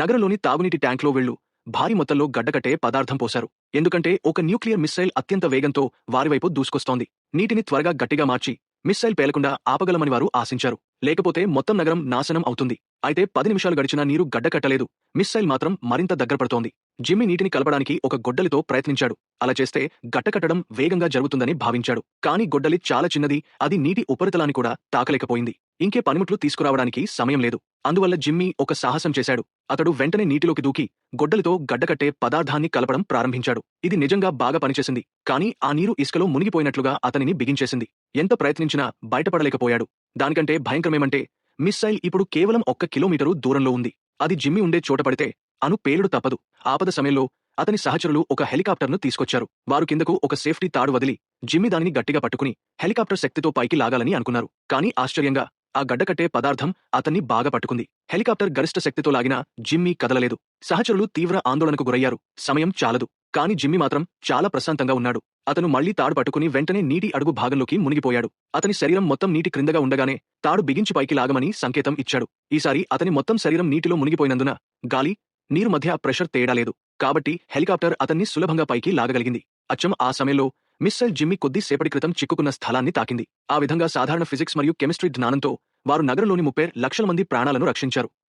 నగరంలోని తాగునీటి ట్యాంక్లో వీళ్లు భారీ మొత్తంలో గడ్డకట్టే పదార్థం పోశారు. ఎందుకంటే ఒక న్యూక్లియర్ మిస్సైల్ అత్యంత వేగంతో వారివైపు దూసుకొస్తోంది. నీటిని త్వరగా గట్టిగా మార్చి మిస్సైల్ పేలకుండా ఆపగలమని వారు ఆశించారు. లేకపోతే మొత్తం నగరం నాశనం అవుతుంది. అయితే 10 నిమిషాలు గడిచినా నీరు గడ్డకట్టలేదు. మిస్సైల్ మాత్రం మరింత దగ్గరపడుతోంది. జిమ్మీ నీటిని కలపడానికి ఒక గొడ్డలితో ప్రయత్నించాడు. అలా చేస్తే గట్టకట్టడం వేగంగా జరుగుతుందని భావించాడు. కానీ గొడ్డలి చాలా చిన్నది, అది నీటి ఉపరితలాన్ని కూడా తాకలేకపోయింది. ఇంకే పనిముట్లు తీసుకురావడానికి సమయం లేదు. అందువల్ల జిమ్మీ ఒక సాహసం చేశాడు. అతడు వెంటనే నీటిలోకి దూకి గొడ్డలితో గడ్డకట్టే పదార్థాన్ని కలపడం ప్రారంభించాడు. ఇది నిజంగా బాగా పనిచేసింది. కానీ ఆ నీరు ఇసుకలో మునిగిపోయినట్లుగా అతనిని బిగించేసింది. ఎంత ప్రయత్నించినా బయటపడలేకపోయాడు. దానికంటే భయంకరమేమంటే మిస్సైల్ ఇప్పుడు కేవలం 1 కిలోమీటరు దూరంలో ఉంది. అది జిమ్మీ ఉండే చోట పడితే అను పేలుడు తప్పదు. ఆపద సమయంలో అతని సహచరులు ఒక హెలికాప్టర్ను తీసుకొచ్చారు. వారు కిందకు ఒక సేఫ్టీ తాడు వదిలి జిమ్మీ దానిని గట్టిగా పట్టుకుని హెలికాప్టర్ శక్తితో పైకి లాగాలని అనుకున్నారు. కానీ ఆశ్చర్యంగా ఆ గడ్డకట్టే పదార్థం అతన్ని బాగా పట్టుకుంది. హెలికాప్టర్ గరిష్ట శక్తితో లాగినా జిమ్మీ కదలలేదు. సహచరులు తీవ్ర ఆందోళనకు గురయ్యారు. సమయం చాలదు. కానీ జిమ్మీ మాత్రం చాలా ప్రశాంతంగా ఉన్నాడు. అతను మళ్లీ తాడు పట్టుకుని వెంటనే నీటి అడుగు భాగంలోకి మునిగిపోయాడు. అతని శరీరం మొత్తం నీటి క్రిందగా ఉండగానే తాడు బిగించి పైకి లాగమని సంకేతం ఇచ్చాడు. ఈసారి అతని మొత్తం శరీరం నీటిలో మునిగిపోయినందున గాలి, నీరు మధ్య ప్రెషర్ తేడా లేదు. కాబట్టి హెలికాప్టర్ అతన్ని సులభంగా పైకి లాగగలిగింది. అచ్చం ఆ సమయంలో మిస్సైల్ జిమ్మీ కొద్ది సేపటి క్రితం చిక్కుకున్న స్థలాన్ని తాకింది. ఆ విధంగా సాధారణ ఫిజిక్స్ మరియు కెమిస్ట్రీ జ్ఞానంతో వారు నగరంలోని 30 లక్షల మంది ప్రాణాలను రక్షించారు.